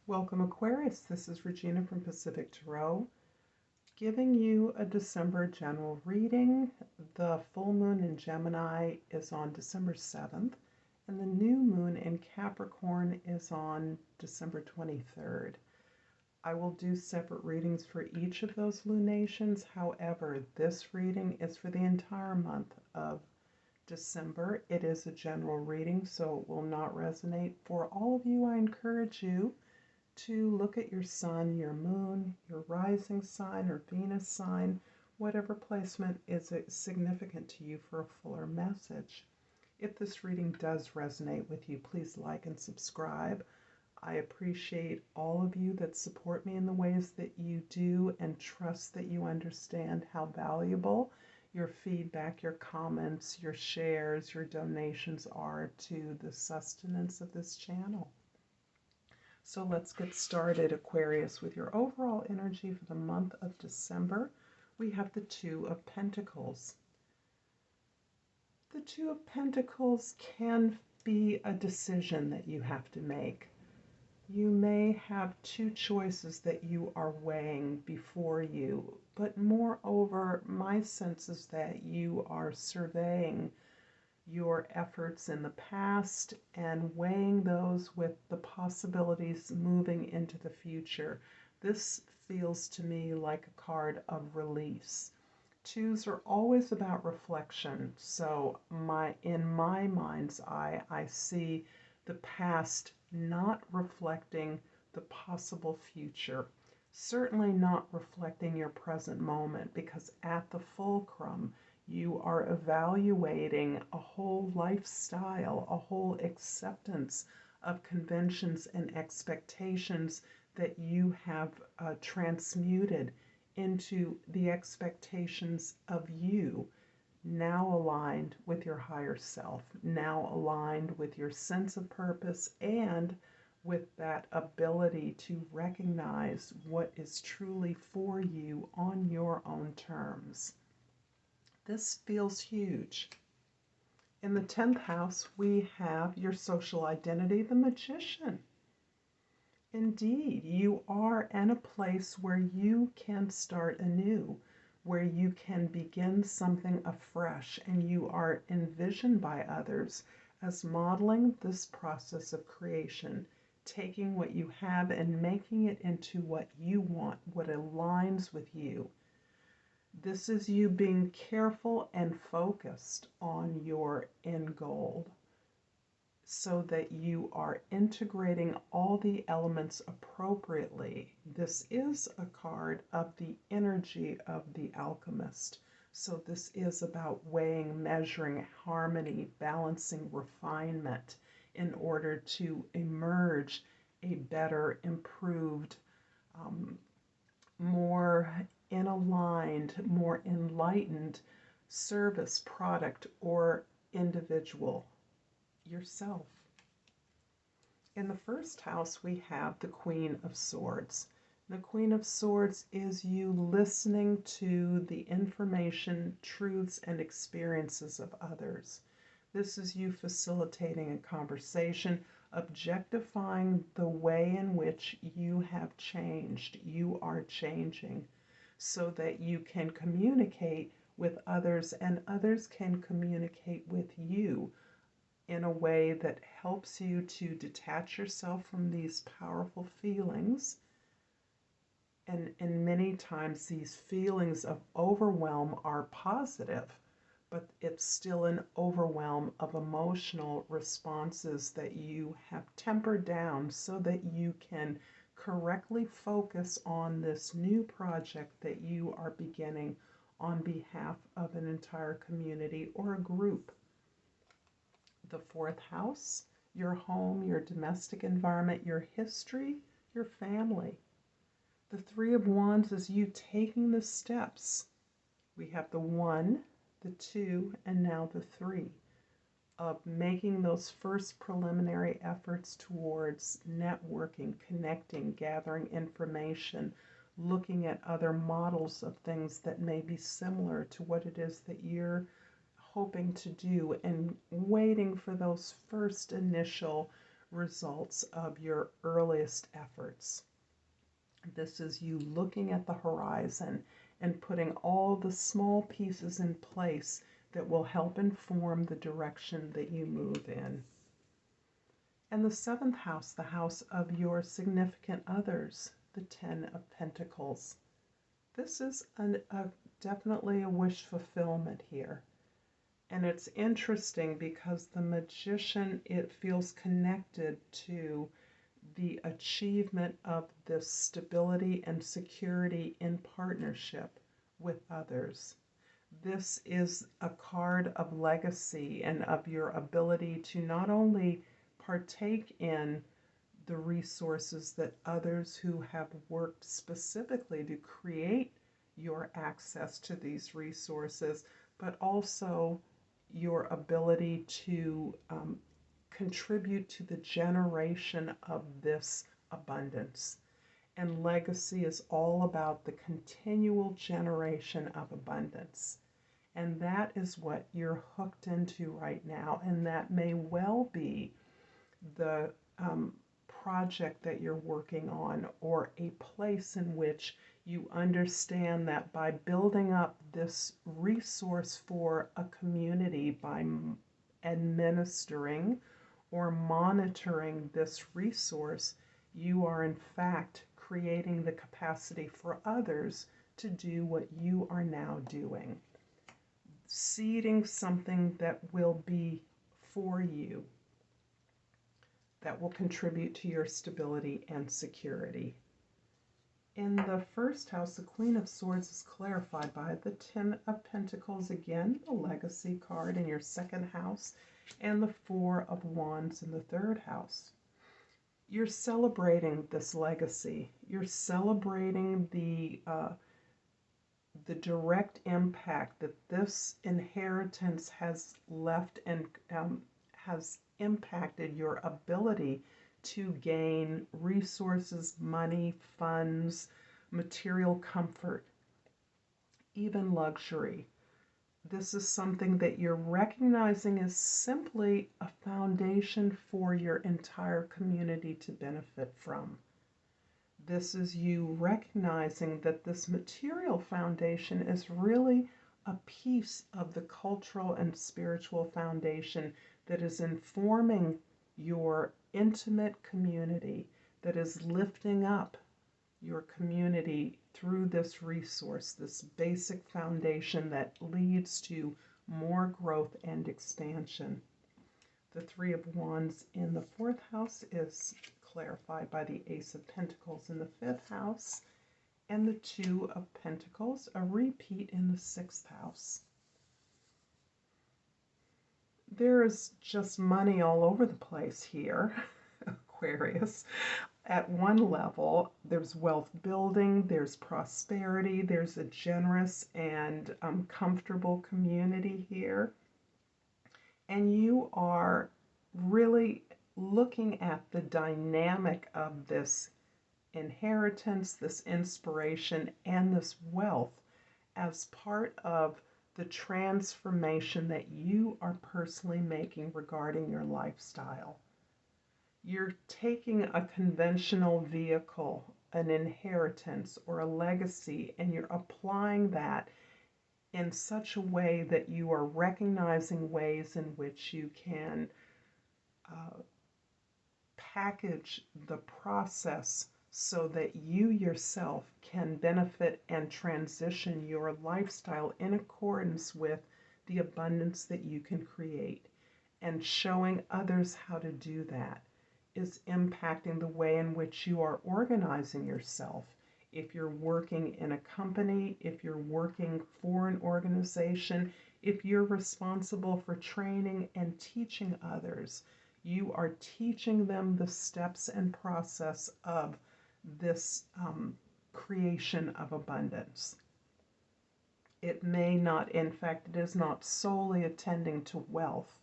Welcome, Aquarius. This is Regina from Pacific Tarot, giving you a December general reading. The full moon in Gemini is on December 7th, and the new moon in Capricorn is on December 23rd. I will do separate readings for each of those lunations. However, this reading is for the entire month of December. It is a general reading, so it will not resonate for all of you. I encourage you to look at your sun, your moon, your rising sign or Venus sign, whatever placement is significant to you for a fuller message. If this reading does resonate with you, please like and subscribe. I appreciate all of you that support me in the ways that you do and trust that you understand how valuable your feedback, your comments, your shares, your donations are to the sustenance of this channel. So let's get started, Aquarius, with your overall energy for the month of December. We have the Two of Pentacles. The Two of Pentacles can be a decision that you have to make. You may have two choices that you are weighing before you, but moreover, my sense is that you are surveying your efforts in the past and weighing those with the possibilities moving into the future. This feels to me like a card of release. Twos are always about reflection, so in my mind's eye, I see the past not reflecting the possible future, certainly not reflecting your present moment, because at the fulcrum, you are evaluating a whole lifestyle, a whole acceptance of conventions and expectations that you have transmuted into the expectations of you, now aligned with your higher self, now aligned with your sense of purpose and with that ability to recognize what is truly for you on your own terms. This feels huge. In the 10th house, we have your social identity, the Magician. Indeed, you are in a place where you can start anew, where you can begin something afresh, and you are envisioned by others as modeling this process of creation, taking what you have and making it into what you want, what aligns with you. This is you being careful and focused on your end goal so that you are integrating all the elements appropriately. This is a card of the energy of the alchemist. So this is about weighing, measuring, harmony, balancing, refinement in order to emerge a better, improved, more aligned, more enlightened service, product, or individual, yourself. In the first house, we have the Queen of Swords. The Queen of Swords is you listening to the information, truths, and experiences of others. This is you facilitating a conversation, objectifying the way in which you have changed, you are changing, so that you can communicate with others and others can communicate with you in a way that helps you to detach yourself from these powerful feelings. And many times these feelings of overwhelm are positive, but it's still an overwhelm of emotional responses that you have tempered down so that you can correctly focus on this new project that you are beginning on behalf of an entire community or a group. The 4th house, your home, your domestic environment, your history, your family. The 3 of Wands is you taking the steps. We have the 1, the 2, and now the 3 of making those first preliminary efforts towards networking, connecting, gathering information, looking at other models of things that may be similar to what it is that you're hoping to do, and waiting for those first initial results of your earliest efforts. This is you looking at the horizon and putting all the small pieces in place that will help inform the direction that you move in. And the seventh house, the house of your significant others, the Ten of Pentacles. This is definitely a wish fulfillment here. And it's interesting because the Magician, it feels connected to the achievement of this stability and security in partnership with others. This is a card of legacy and of your ability to not only partake in the resources that others who have worked specifically to create your access to these resources, but also your ability to contribute to the generation of this abundance. And legacy is all about the continual generation of abundance. And that is what you're hooked into right now. And that may well be the project that you're working on, or a place in which you understand that by building up this resource for a community, by administering or monitoring this resource, you are in fact creating the capacity for others to do what you are now doing. Seeding something that will be for you, that will contribute to your stability and security. In the first house, the Queen of Swords is clarified by the Ten of Pentacles again, the legacy card in your second house, and the Four of Wands in the third house. You're celebrating this legacy. You're celebrating the direct impact that this inheritance has left and has impacted your ability to gain resources, money, funds, material comfort, even luxury. This is something that you're recognizing is simply a foundation for your entire community to benefit from. This is you recognizing that this material foundation is really a piece of the cultural and spiritual foundation that is informing your intimate community, that is lifting up your community through this resource, this basic foundation that leads to more growth and expansion. The Three of Wands in the fourth house is clarified by the Ace of Pentacles in the fifth house, and the Two of Pentacles, a repeat in the sixth house. There is just money all over the place here, Aquarius. At one level, there's wealth building, there's prosperity, there's a generous and comfortable community here. And you are really looking at the dynamic of this inheritance, this inspiration, and this wealth as part of the transformation that you are personally making regarding your lifestyle. You're taking a conventional vehicle, an inheritance, or a legacy, and you're applying that in such a way that you are recognizing ways in which you can package the process so that you yourself can benefit and transition your lifestyle in accordance with the abundance that you can create. And showing others how to do that is impacting the way in which you are organizing yourself. If you're working in a company, if you're working for an organization, if you're responsible for training and teaching others, you are teaching them the steps and process of this creation of abundance. It may not, in fact, it is not solely attending to wealth,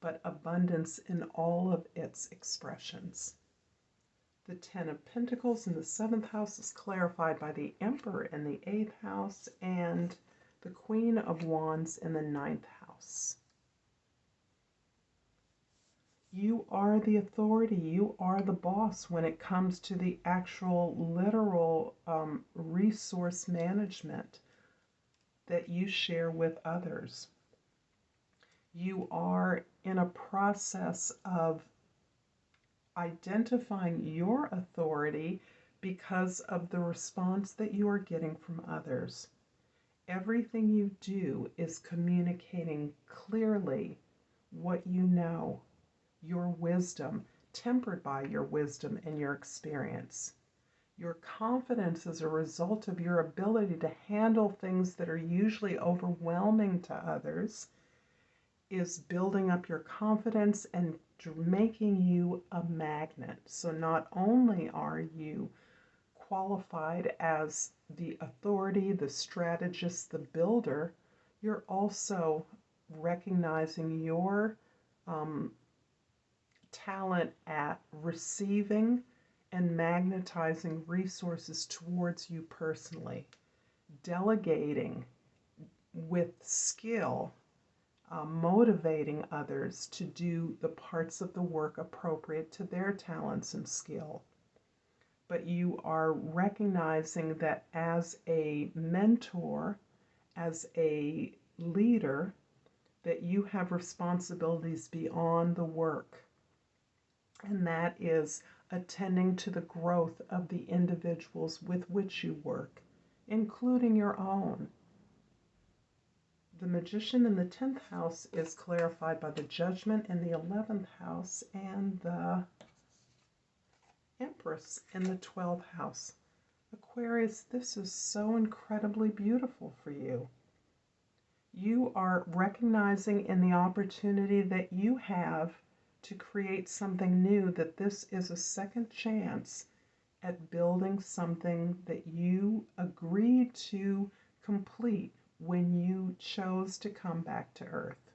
but abundance in all of its expressions. The Ten of Pentacles in the seventh house is clarified by the Emperor in the eighth house and the Queen of Wands in the ninth house. You are the authority. You are the boss when it comes to the actual literal resource management that you share with others. You are in a process of identifying your authority because of the response that you are getting from others. Everything you do is communicating clearly what you know, your wisdom, tempered by your wisdom and your experience. Your confidence is a result of your ability to handle things that are usually overwhelming to others, is building up your confidence and making you a magnet. So not only are you qualified as the authority, the strategist, the builder, you're also recognizing your talent at receiving and magnetizing resources towards you personally, delegating with skill, motivating others to do the parts of the work appropriate to their talents and skill. But you are recognizing that as a mentor, as a leader, that you have responsibilities beyond the work. And that is attending to the growth of the individuals with which you work, including your own. The Magician in the 10th house is clarified by the Judgment in the 11th house and the Empress in the 12th house. Aquarius, this is so incredibly beautiful for you. You are recognizing in the opportunity that you have to create something new that this is a second chance at building something that you agreed to complete when you chose to come back to Earth.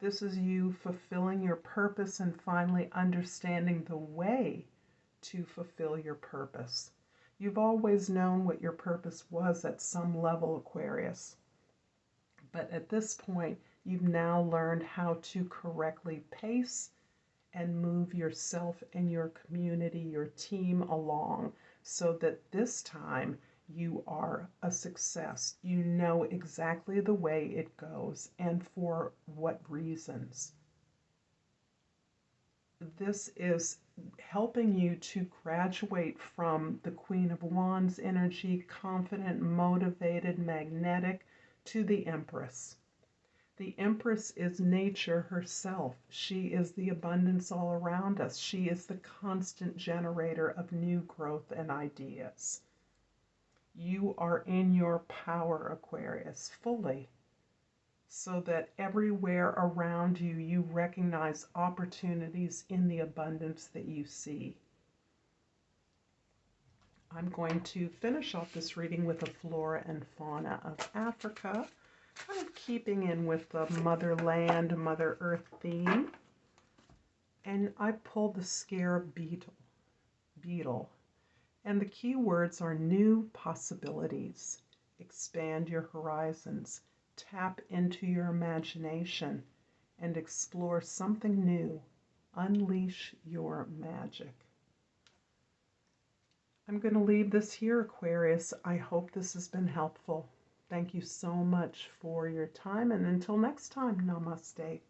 This is you fulfilling your purpose and finally understanding the way to fulfill your purpose. You've always known what your purpose was at some level, Aquarius. But at this point, you've now learned how to correctly pace and move yourself and your community, your team along so that this time you are a success. You know exactly the way it goes and for what reasons. This is helping you to graduate from the Queen of Wands energy, confident, motivated, magnetic, to the Empress. The Empress is nature herself. She is the abundance all around us. She is the constant generator of new growth and ideas. You are in your power, Aquarius, fully, so that everywhere around you, you recognize opportunities in the abundance that you see. I'm going to finish off this reading with the flora and fauna of Africa, kind of keeping in with the motherland, Mother Earth theme. And I pulled the scarab beetle. And the key words are new possibilities, expand your horizons, tap into your imagination, and explore something new. Unleash your magic. I'm going to leave this here, Aquarius. I hope this has been helpful. Thank you so much for your time, and until next time, namaste.